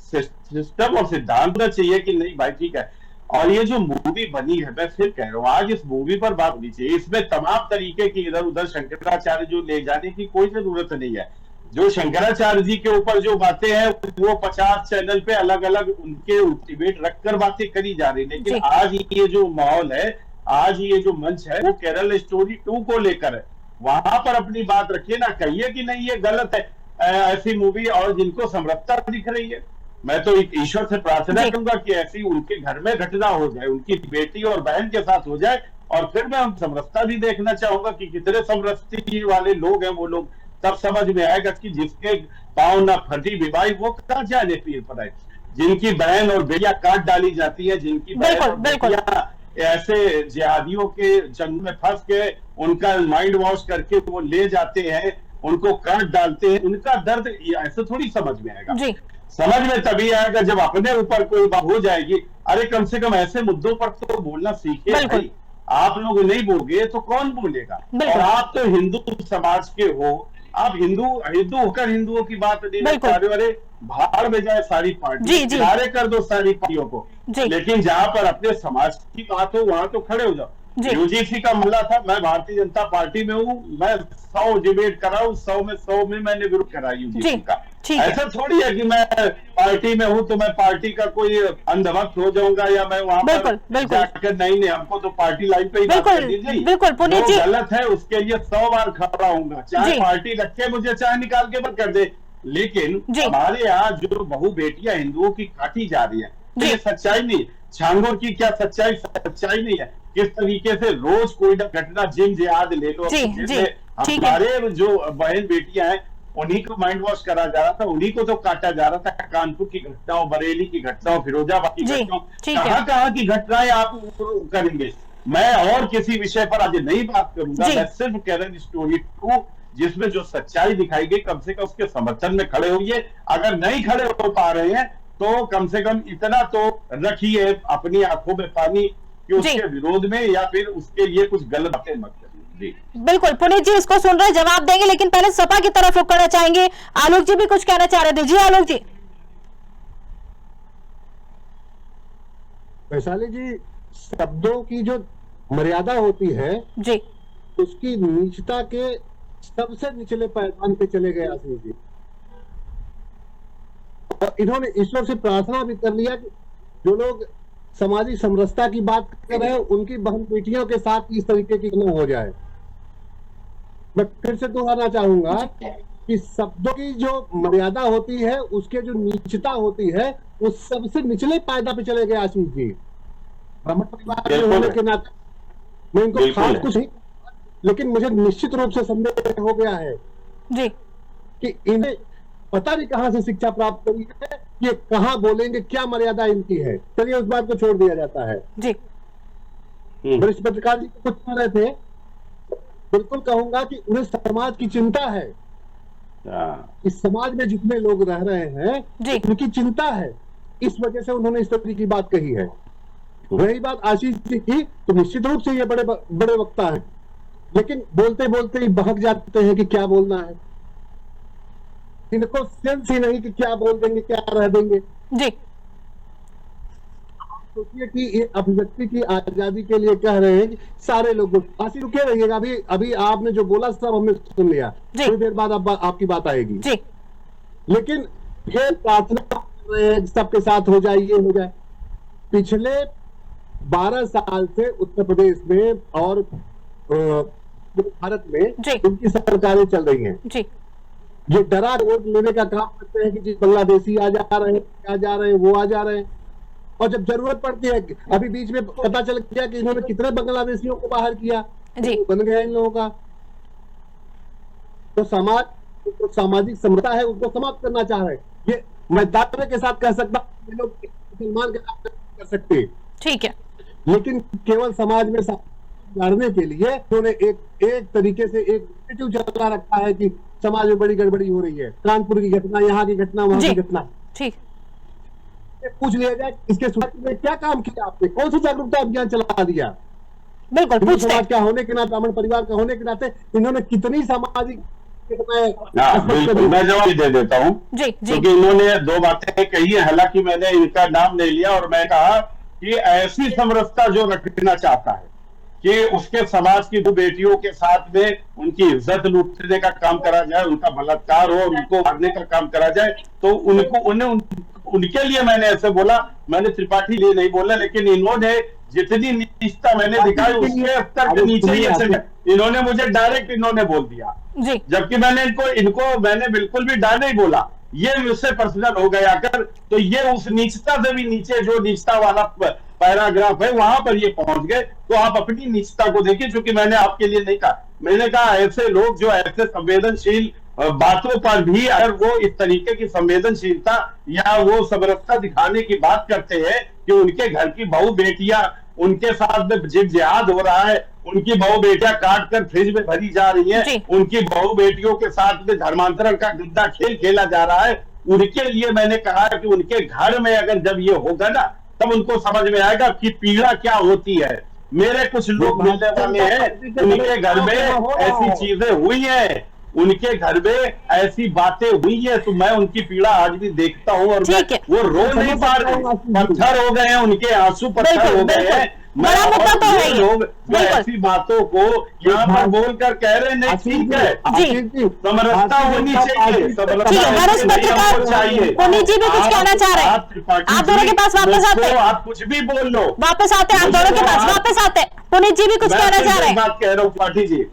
सिस्टम और सिद्धांत होना चाहिए कि नहीं भाई ठीक है। और ये जो मूवी बनी है, मैं फिर कह रहा हूँ आज इस मूवी पर बात होनी चाहिए। इसमें तमाम तरीके की इधर उधर शंकराचार्य जो ले जाने की कोई जरूरत नहीं है। जो शंकराचार्य जी के ऊपर जो बातें हैं वो 50 चैनल पे अलग अलग उनके डिबेट रखकर बातें करी जा रही, लेकिन आज ये जो माहौल है, आज ये जो मंच है वो केरल स्टोरी 2 को लेकर है। वहां पर अपनी बात रखिए ना, कहिए कि नहीं ये गलत है ऐसी मूवी, और जिनको समरसता दिख रही है मैं तो ईश्वर से प्रार्थना करूंगा कि ऐसी उनके घर में घटना हो जाए, उनकी बेटी और बहन के साथ हो जाए। और फिर मैं समरसता भी देखना चाहूंगा कि कितने समरसती वाले लोग हैं वो लोग, तब समझ में आएगा कि जिसके पांव ना फटी विवाही वो कहाँ जाने पीर पर है। जिनकी बहन और बेटियां काट डाली जाती है, जिनकी बहन और बेटियां ऐसे जिहादियों के जंग में फंस के उनका माइंड वॉश करके वो ले जाते हैं, उनको काट डालते हैं, उनका दर्द ऐसे थोड़ी समझ में आएगा। समझ में तभी आएगा जब अपने ऊपर कोई बात हो जाएगी। अरे कम से कम ऐसे मुद्दों पर तो बोलना सीखे भाई। आप लोग नहीं बोलोगे तो कौन बोलेगा? और आप तो हिंदू समाज के हो, आप हिंदू होकर हिंदुओं की बात नहीं कर रहे। अरे भाड़ में जाए सारी पार्टी, किनारे कर दो सारी पार्टियों को, लेकिन जहां पर अपने समाज की बात हो वहां तो खड़े हो जाओ। UGC का मामला था, मैं भारतीय जनता पार्टी में हूँ, मैं 100 डिबेट कराऊं, 100 में मैंने विरोध करा UGC का। ऐसा थोड़ी है कि मैं पार्टी में हूँ तो मैं पार्टी का कोई अंधभक्त हो जाऊंगा या मैं वहां पर जाकर नहीं, हमको तो पार्टी लाइन पे ही बात करनी चाहिए। जो गलत है उसके लिए 100 बार खड़ा होऊंगा, चाहे पार्टी रखे मुझे, चाहे निकाल के बंद कर दे। लेकिन हमारे यहाँ जो बहु बेटियां हिंदुओं की काटी जा रही है, जी। ये सच्चाई नहीं, छांगुर की क्या सच्चाई नहीं है? किस तरीके से रोज कोई ना घटना, जिम जिहाद ले लो, जी, जिसमें जी, ठीक है। हमारे जो बहन बेटियां हैं उन्हीं को माइंड वॉश करा जा रहा था, उन्हीं को तो काटा जा रहा था। कानपुर की घटनाओं, बरेली की घटनाओं, फिरोजाबाद की जी, घटनाओं, ठीक है। कहाँ की घटनाएं आप करेंगे? मैं और किसी विषय पर आज नहीं बात करूंगा, जी। मैं सिर्फ केरल स्टोरी 2 जिसमें जो सच्चाई दिखाई गई, कम से कम उसके समर्थन में खड़े होइए। अगर नहीं खड़े हो पा रहे हैं तो कम से कम इतना तो रखिए अपनी आंखों में पानी कि उसके विरोध में या फिर उसके लिए कुछ गलत बातें मत करिए। जी बिल्कुल, पुनीत जी इसको सुन रहे, जवाब देंगे, लेकिन पहले सपा की तरफ रुक करना चाहेंगे। आलोक जी भी कुछ कहना चाह रहे थे। जी आलोक जी। वैशाली जी, शब्दों की जो मर्यादा होती है जी उसकी नीचता के सबसे निचले पैमाने पे चले गए आसिफ जी, और इन्होंने ईश्वर से प्रार्थना भी कर लिया कि जो लोग सामाजिक समरसता की बात कर रहे हैं उनकी बहन बेटियों के साथ इस तरीके की न हो जाए। मैं फिर से दोहराना चाहूंगा कि शब्दों की जो मर्यादा होती है उसके जो नीचता होती है वो सबसे निचले पायदा पे चले गए आशीष जी। ब्राह्मण परिवार के होने के नाते मैं इनको खास कुछ नहीं, लेकिन मुझे निश्चित रूप से संदेह हो गया है जी कि इन्हें पता नहीं कहां से शिक्षा प्राप्त करी है, ये कहां बोलेंगे, क्या मर्यादा इनकी है। चलिए उस बात को छोड़ दिया जाता है। जी वरिष्ठ पत्रकार जी कुछ कह रहे थे, बिल्कुल कहूंगा कि उन्हें समाज की चिंता है। इस समाज में जितने लोग रह रहे हैं जी उनकी चिंता है, इस वजह से उन्होंने इस तरह की बात कही है। रही बात आशीष जी की, तो निश्चित रूप से ये बड़े वक्ता हैं, लेकिन बोलते बोलते ही बहक जाते हैं कि क्या बोलना है। इनको सेंस ही नहीं कि क्या बोल देंगे, क्या रह देंगे। जी सोचिए कि ये अभिव्यक्ति की आजादी के लिए कह रहे हैं कि सारे लोग। आशीष रुके रहिएगा, अभी आपने जो बोला सब हमने सुन लिया, थोड़ी देर बाद आपकी बात आएगी। जी लेकिन ये प्रार्थना सबके साथ हो जाए, ये हो जाए। पिछले 12 साल से उत्तर प्रदेश में और भारत में उनकी सरकारें चल रही हैं। जी ये डरा वोट लेने का काम करते हैं कि जी बांग्लादेशी आ जा रहे हैं, वो आ जा रहे हैं, और जब जरूरत पड़ती है, अभी बीच में पता चल गया कि इन्होंने कितने बांग्लादेशियों को बाहर किया, जी बन गया इन लोगों का। तो समाज तो सामाजिक समरसता है, उसको समाप्त करना चाह रहे हैं। ये मैं दावे के साथ कह सकता हूं, ये लोग मुसलमान के साथ कर सकते हैं, ठीक है, लेकिन केवल समाज में लड़ने के लिए उन्होंने एक तरीके से एक नेगेटिव चला रखा है कि समाज में बड़ी गड़बड़ी हो रही है। कानपुर की घटना, यहाँ की घटना, वहां की घटना, ठीक। पूछ लिया जाए इसके सुधार में क्या काम किया आपने, कौन सा जागरूकता अभियान चला दिया। बिल्कुल, समाज का होने के नाते, ब्राह्मण परिवार का होने के नाते इन्होंने कितनी सामाजिक बिल्कुल, मैं जवाब दे देता हूँ, क्योंकि इन्होंने 2 बातें कही है। हालांकि मैंने इनका नाम नहीं लिया, और मैं कहा कि ऐसी समरसता जो रखना चाहता है कि उसके समाज की 2 बेटियों के साथ में उनकी इज्जत लूटने का काम करा जाए, उनका बलात्कार हो, उनको मारने का काम करा जाए, तो उनके लिए मैंने ऐसे बोला। मैंने त्रिपाठी लिए नहीं बोला, लेकिन इन्होंने जितनी नीचता मैंने दिखाई उसके स्तर के नीचे ही ऐसे इन्होंने मुझे डायरेक्ट इन्होंने बोल दिया, जबकि मैंने इनको मैंने बिल्कुल भी डायरेक्ट नहीं बोला। ये मुझसे पर्सनल हो गया कर, तो ये उस नीचता से भी नीचे जो नीचता वाला पैराग्राफ है वहां पर ये पहुंच गए। तो आप अपनी नीचता को देखिए, क्योंकि मैंने आपके लिए नहीं कहा। मैंने कहा ऐसे लोग जो ऐसे संवेदनशील बातों पर भी अगर वो इस तरीके की संवेदनशीलता या वो समरसता दिखाने की बात करते हैं कि उनके घर की बहू बेटियां उनके साथ में जिहाद हो रहा है, उनकी बहू बेटियां काट कर फ्रिज में भरी जा रही है, उनकी बहू बेटियों के साथ में धर्मांतरण का गंदा खेल खेला जा रहा है, उनके लिए मैंने कहा कि उनके घर में अगर जब ये होगा ना तब उनको समझ में आएगा कि पीड़ा क्या होती है। मेरे कुछ लोग मिलने वाले हैं, उनके घर में ऐसी चीजें हुई हैं, उनके घर में ऐसी बातें हुई है, तो मैं उनकी पीड़ा आज भी देखता हूँ, और वो रो नहीं पा रहे, पत्थर हो गए हैं, उनके आंसू पत्थर हो गए हैं। बड़ा मुद्दा तो है लोग ऐसी बातों को यहाँ पर बोलकर कह रहे नहीं, ठीक है, समरसता होनी चाहिए, पुनीत जी भी कुछ कहना चाह रहे हैं, आप दोनों के पास वापस आते हैं, आप कुछ भी बोल लो, वापस आते हैं, आप दोनों के पास वापस आते हैं। पुनीत जी भी कुछ कहना चाह रहे हैं। बात कह रहा हूँ पाठी जी,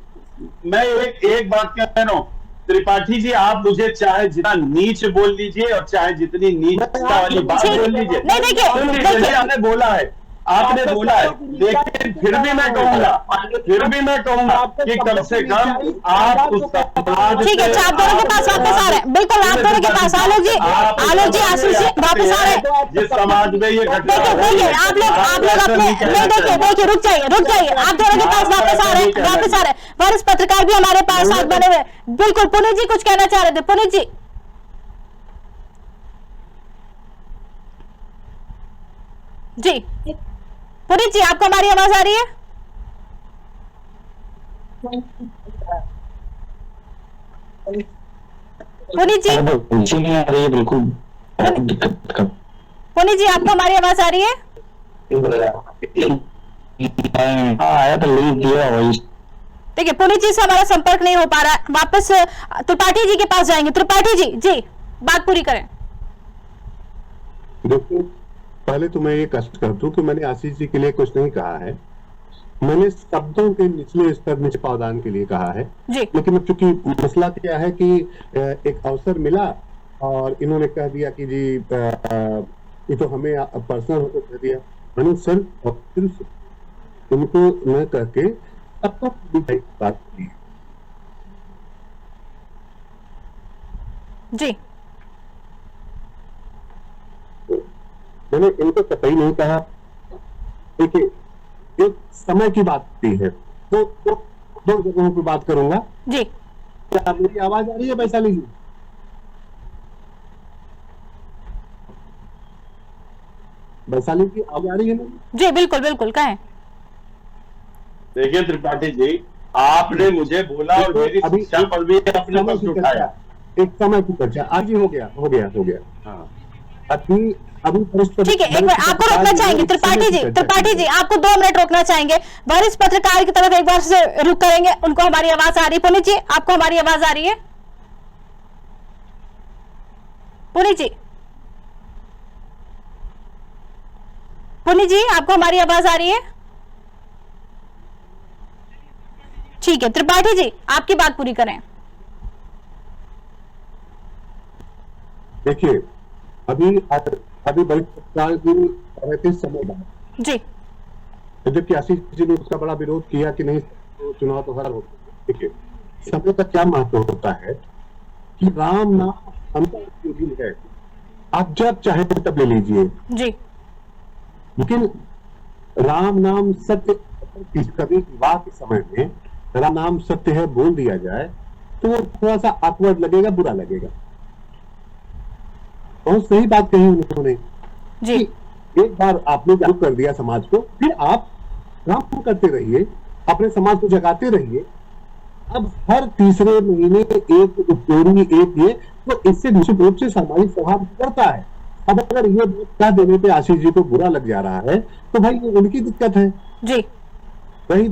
मैं एक बात कह रहा हूँ, त्रिपाठी जी, आप मुझे चाहे जितना नीच बोल लीजिए और चाहे जितनी नीचता वाली बात बोल लीजिए, नहीं देखिए, सुन लीजिए, आपने बोला है, लेकिन फिर भी मैं कहूंगा कि कम से कम आप उस समाज, ठीक है, अच्छा आप दोनों के पास वापस आ रहे हैं, बिल्कुल आप दोनों के पास, आलोक जी, आशीष जी वापस आ रहे हैं। जिस समाज में ये घटना देखिए आप लोग अपने नहीं, देखिए रुक जाइए, आप दोनों के पास वापस आ रहे हैं। वरिष्ठ पत्रकार भी हमारे पास साथ बने हुए, बिल्कुल। पुनीत जी कुछ कहना चाह रहे थे, पुनीत जी। जी पुनीत जी, आपको हमारी आवाज आ रही है? पुनीत जी नहीं आ रही है, बिल्कुल। पुनीत जी, आपको हमारी आवाज आ रही है? आया तो लीव दिया वही। देखिए पुनीत जी से हमारा संपर्क नहीं हो पा रहा है, वापस त्रिपाठी जी के पास जाएंगे। त्रिपाठी जी बात पूरी करें। देखो, पहले तो मैं ये कष्ट कर दूं कि मैंने आशीष जी के लिए कुछ नहीं कहा है, मैंने शब्दों के निचले स्तर में पावदान के लिए कहा है जी। लेकिन अब चूंकि मसला क्या है कि एक अवसर मिला और इन्होंने कह दिया कि जी ये तो हमें पर्सनल होकर कह दिया, मैंने सिर्फ और सिर्फ उनको न करके अब तक बात की जी। मैंने इनको कतई नहीं कहा। देखिए, एक समय की बात होती है, तो दो जगहों पे बात करूंगा जी। क्या मेरी आवाज आ रही है वैशाली जी? वैशाली की आवाज आ रही है ना? जी बिल्कुल बिल्कुल, कहें। देखिए त्रिपाठी जी, आपने मुझे बोला और मेरी शिक्षा पर भी अपने पक्ष उठाया। एक समय की चर्चा आज ही हो गया। हाँ, अभी ठीक है, एक मिनट आपको रोकना चाहेंगे त्रिपाठी जी आपको 2 मिनट रोकना चाहेंगे। वरिष्ठ पत्रकार की तरफ एक बार से रुक करेंगे, उनको हमारी आवाज आ रही है। पुनीत जी, आपको हमारी आवाज आ रही है? पुनीत जी आपको हमारी आवाज आ रही है? ठीक है, त्रिपाठी जी आपकी बात पूरी करें। देखिए, अभी वरिष्ठ पत्रकार की रहते समय बाद जी, जबकि आशीष जी ने उसका बड़ा विरोध किया कि नहीं तो चुनाव तो हर होता है। देखिए, समय का क्या महत्व होता है कि राम नाम अंतर है, आप जब चाहे तब ले लीजिए जी, लेकिन राम नाम सत्य, कभी विवाह के समय में राम नाम सत्य है बोल दिया जाए तो वो थोड़ा सा awkward लगेगा, बुरा लगेगा। बहुत सही बात कही उन्होंने जी। एक बार आपने जागरूक कर दिया समाज को, फिर आप काम करते रहिए, अपने समाज को जगाते रहिए। अब हर तीसरे महीने एक स्टोरी, एक ये, तो इससे निश्चित रूप से सामाजिक स्वभाव बढ़ता है। अब अगर ये कह देने पे आशीष जी को बुरा लग जा रहा है तो भाई ये उनकी दिक्कत है जी। रही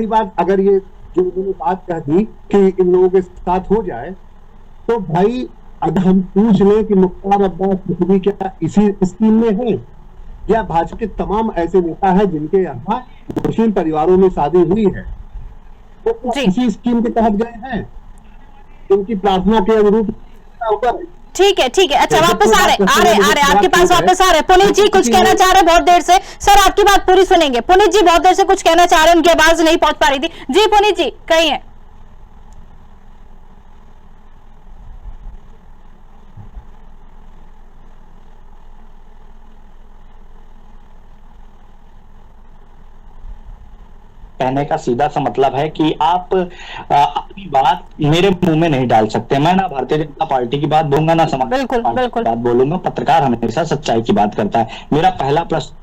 बात अगर ये जो उन्होंने बात कह दी कि इन लोगों के साथ हो जाए, तो भाई अगर हम पूछ लें कि मुख्तार अब्बास नकवी क्या इसी स्कीम में है या भाजपा के तमाम ऐसे नेता हैं जिनके यहाँ मुस्लिम परिवारों में शादी हुई है, तो इसी स्कीम के तहत गए हैं, उनकी प्रार्थना के अनुरूप होकर। ठीक है, अच्छा वापस आ रहे आपके पास वापस आ रहे। पुनीत जी कुछ कहना चाह रहे बहुत देर से। सर आपकी बात पूरी सुनेंगे। पुनीत जी बहुत देर से कुछ कहना चाह रहे हैं, उनकी आवाज नहीं पहुंच पा रही थी। जी पुनीत जी कहिए। कहने का सीधा सा मतलब है कि आप अपनी बात मेरे मुंह में नहीं डाल सकते। मैं ना भारतीय जनता पार्टी की बात बोलूंगा ना समाज पार्टी की बात बोलूंगा। पत्रकार हमेशा सच्चाई की बात करता है। मेरा पहला प्रश्न,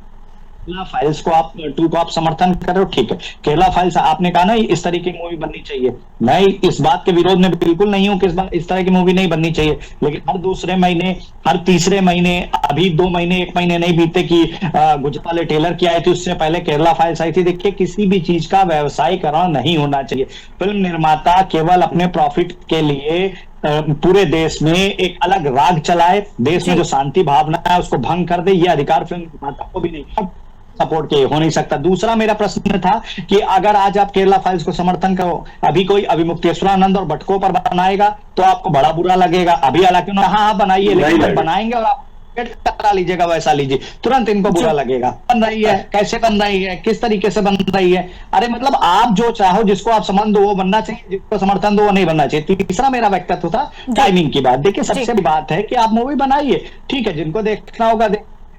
केरला फाइल्स को आप समर्थन कर रहे हो, ठीक है। केरला फाइल्स आपने कहा ना इस तरीके की मूवी बननी चाहिए, मैं इस बात के विरोध में बिल्कुल नहीं हूं कि इस तरह की मूवी नहीं बननी चाहिए, लेकिन हर दूसरे महीने, हर तीसरे महीने, अभी 2 महीने 1 महीने नहीं बीते कि गुजरात वाले टेलर की आई थी, उससे पहले केरला फाइल्स आई थी। देखिए, किसी भी चीज का व्यवसायीकरण नहीं होना चाहिए। फिल्म निर्माता केवल अपने प्रॉफिट के लिए पूरे देश में एक अलग राग चलाए, देश में जो शांति भावना है उसको भंग कर दे, ये अधिकार फिल्म निर्माता को भी नहीं। सपोर्ट किए, हो नहीं सकता। दूसरा मेरा प्रश्न था कि अगर आज आप केरला फाइल्स को समर्थन करो, अभी कोई अभिमुक्तेश्वरानंद और भटको पर बनाएगा तो आपको बड़ा बुरा लगेगा। अभी हालांकि उन्होंने हाँ बनाइए, लेकिन जब बनाएंगे और आप करा लीजिएगा वैसा लीजिए, तुरंत इनको बुरा लगेगा। बन रही है, कैसे बन रही है, किस तरीके से बन रही है? अरे मतलब आप जो चाहो, जिसको आप समर्थन दो वो बनना चाहिए, जिसको समर्थन दो वो नहीं बनना चाहिए। तीसरा मेरा वक्तव्य था टाइमिंग की बात। देखिए सबसे बड़ी बात है कि आप मूवी बनाइए, ठीक है, जिनको देखना होगा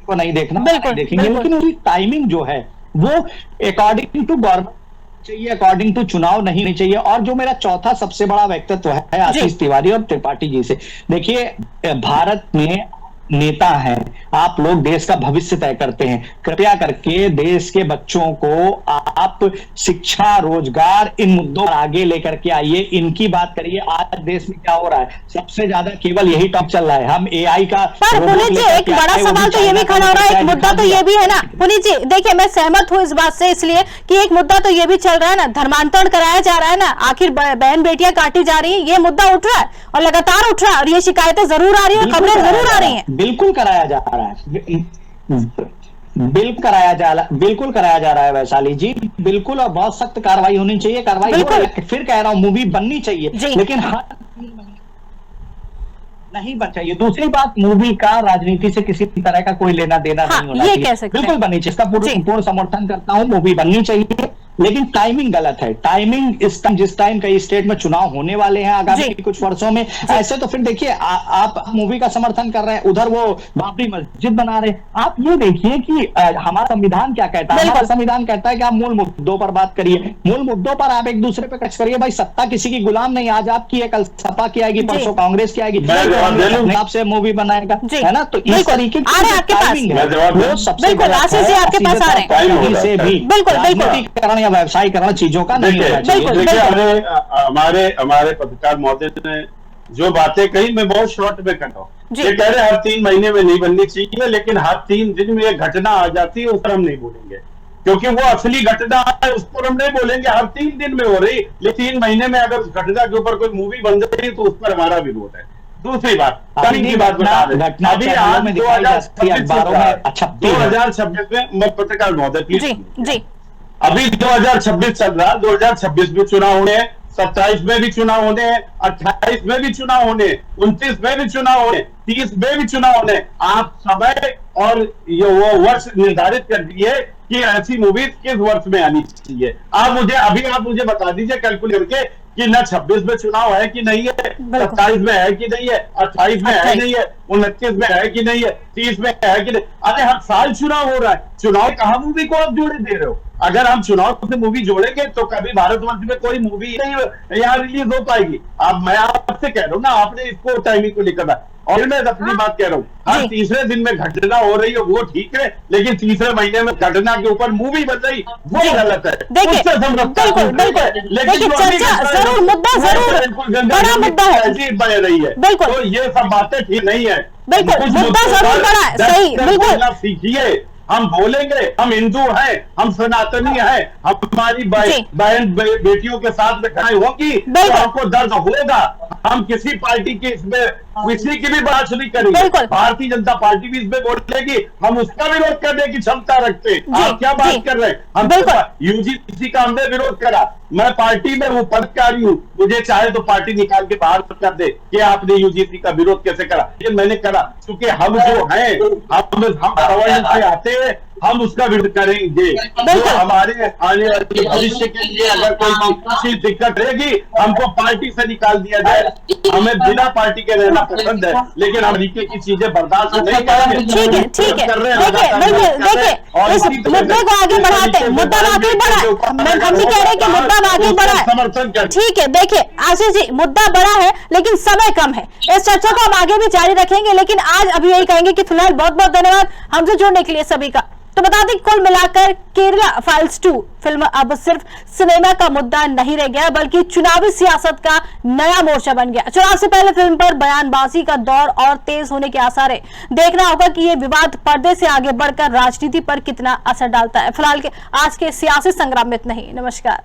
को नहीं देखना देखेंगे, लेकिन उसकी टाइमिंग जो है वो अकॉर्डिंग टू गवर्नमेंट चाहिए, अकॉर्डिंग टू चुनाव नहीं चाहिए। और जो मेरा चौथा सबसे बड़ा वक्तव्य है आशीष तिवारी और त्रिपाठी जी से, देखिए भारत में नेता हैं, आप लोग देश का भविष्य तय करते हैं, कृपया करके देश के बच्चों को आप शिक्षा, रोजगार, इन मुद्दों पर आगे लेकर के आइए, इनकी बात करिए। आज देश में क्या हो रहा है, सबसे ज्यादा केवल यही टॉप चल रहा है। हम एआई का, पर पुनीत जी एक बड़ा सवाल तो ये भी खड़ा हो रहा है, एक मुद्दा तो ये भी है ना पुनीत जी, देखिए मैं सहमत हूँ इस बात से, इसलिए कि एक मुद्दा तो ये भी चल रहा है ना, धर्मांतरण कराया जा रहा है ना, आखिर बहन बेटियां काटी जा रही है, ये मुद्दा उठ रहा है और लगातार उठ रहा है, और ये शिकायतें जरूर आ रही है, खबरें जरूर आ रही है। बिल्कुल कराया जा रहा है, बिल्कुल कराया जा रहा है वैशाली जी, बिल्कुल, और बहुत सख्त कार्रवाई होनी चाहिए। कार्रवाई फिर कह रहा हूं, मूवी बननी चाहिए, लेकिन हर नहीं बन चाहिए। दूसरी बात, मूवी का राजनीति से किसी तरह का कोई लेना देना नहीं होना चाहिए, बिल्कुल बननी चाहिए, इसका पूर्ण समर्थन करता हूं, मूवी बननी चाहिए, लेकिन टाइमिंग गलत है। टाइमिंग इस टाइम, जिस टाइम कई स्टेट में चुनाव होने वाले हैं आगामी कुछ वर्षों में, ऐसे तो फिर देखिए आप मूवी का समर्थन कर रहे हैं, उधर वो बाबरी मस्जिद बना रहे हैं। आप ये देखिए कि हमारा संविधान क्या कहता है, हमारा संविधान कहता है कि आप मूल मुद्दों पर बात करिए, मूल मुद्दों पर आप एक दूसरे पे कच करिए। भाई सत्ता किसी की गुलाम नहीं, आज आपकी है, कल सपा की आएगी, परसों कांग्रेस की आएगी, आपसे मूवी बनाएगा, है ना। तो इस तरीके की टाइमिंग है वो सबसे बिल्कुल या व्यवसायीकरण चीजों का नहीं होना चाहिए। हमारे पत्रकार महोदय ने जो बातें कही, मैं बहुत शॉर्ट में कर रहा हूँ। ये कह रहे हर 3 महीने में नहीं बननी चाहिए, लेकिन हर 3 दिन में एक घटना आ जाती है, उस पर हम नहीं बोलेंगे, क्योंकि वो असली घटना है, उस पर हम नहीं बोलेंगे। हर 3 दिन में हो रही, लेकिन 3 महीने में अगर उस घटना के ऊपर कोई मूवी बन रही तो उस पर हमारा विरोध है। दूसरी बात, की बात बता दें, अभी आज 2026 में, मैं पत्रकार महोदय प्लीज, अभी 2026 चल रहा, 2026 में चुनाव होने हैं, 27 में भी चुनाव होने हैं, 28 में भी चुनाव होने, 29 में भी चुनाव होने, 30 में भी चुनाव होने। आप समय और ये वो वर्ष निर्धारित कर दिए कि ऐसी मूवीज किस वर्ष में आनी चाहिए। आप मुझे बता दीजिए कैलकुलेट करके कि न 26 में चुनाव है कि नहीं है, 27 में है कि नहीं है, 28 में है नहीं है, 29 में है कि नहीं है, 30 में है कि नहीं। अरे हर साल चुनाव हो रहा है, चुनाव कहाँ मूवी को आप जोड़े दे रहे हो? अगर हम चुनाव से मूवी जोड़ेंगे तो कभी भारतवर्ष में कोई मूवी नहीं यहाँ रिलीज हो पाएगी। मैं आपसे कह रहा हूँ ना, आपने इसको टाइमिंग को लेकर, और मैं अपनी बात कह रहा हूँ, हर तीसरे दिन में घटना हो रही है वो ठीक है, लेकिन तीसरे महीने में घटना के ऊपर मूवी बन रही वो गलत है। बन रही है, तो ये सब बातें ठीक नहीं है। बिल्कुल सीखिए, हम बोलेंगे, हम हिंदू हैं, हम सनातनी हैं, हमारी बहन बेटियों के साथ में खड़े होगी तो हमको दर्द होगा। हम किसी पार्टी के इसमें किसी की भी बात नहीं करेंगे, भारतीय जनता पार्टी भी इसमें बोलेगी, हम उसका विरोध करने की क्षमता रखते हैं। आप क्या बात कर रहे हैं? हम यूजीसी का हमने विरोध करा, मैं पार्टी में हूँ, पदकारी हूँ, मुझे चाहे तो पार्टी निकाल के बाहर कर दे कि आपने यूजीसी का विरोध कैसे करा, लेकिन मैंने करा क्योंकि हम जो हैं, हम सवर्ण से आते हैं, हम उसका विरोध करेंगे। तो हमारे आने वाले भविष्य के लिए अगर कोई दिक्कत रहेगी, हमको पार्टी से निकाल दिया जाए। हमें बिना पार्टी के रहना पसंद है, लेकिन हम तरीके की चीजें बर्दाश्त नहीं करेंगे। ठीक है, ठीक है, देखिए इस मुद्दे को आगे बढ़ाते हैं, मुद्दा आगे बढ़ा, हम भी कह रहे हैं कि मुद्दा आगे बढ़ा है, समर्थन कर। ठीक है, देखिए आशीष जी, मुद्दा बड़ा है लेकिन समय कम है, इस चर्चा को हम आगे भी जारी रखेंगे, लेकिन आज अभी यही कहेंगे कि फिलहाल बहुत बहुत धन्यवाद हमसे जुड़ने के लिए सभी का। तो बता दें कुल मिलाकर केरला फाइल्स 2 फिल्म अब सिर्फ सिनेमा का मुद्दा नहीं रह गया, बल्कि चुनावी सियासत का नया मोर्चा बन गया। चुनाव से पहले फिल्म पर बयानबाजी का दौर और तेज होने के आसार है। देखना होगा कि ये विवाद पर्दे से आगे बढ़कर राजनीति पर कितना असर डालता है। फिलहाल के आज के सियासी संग्राम में इतना ही। नमस्कार।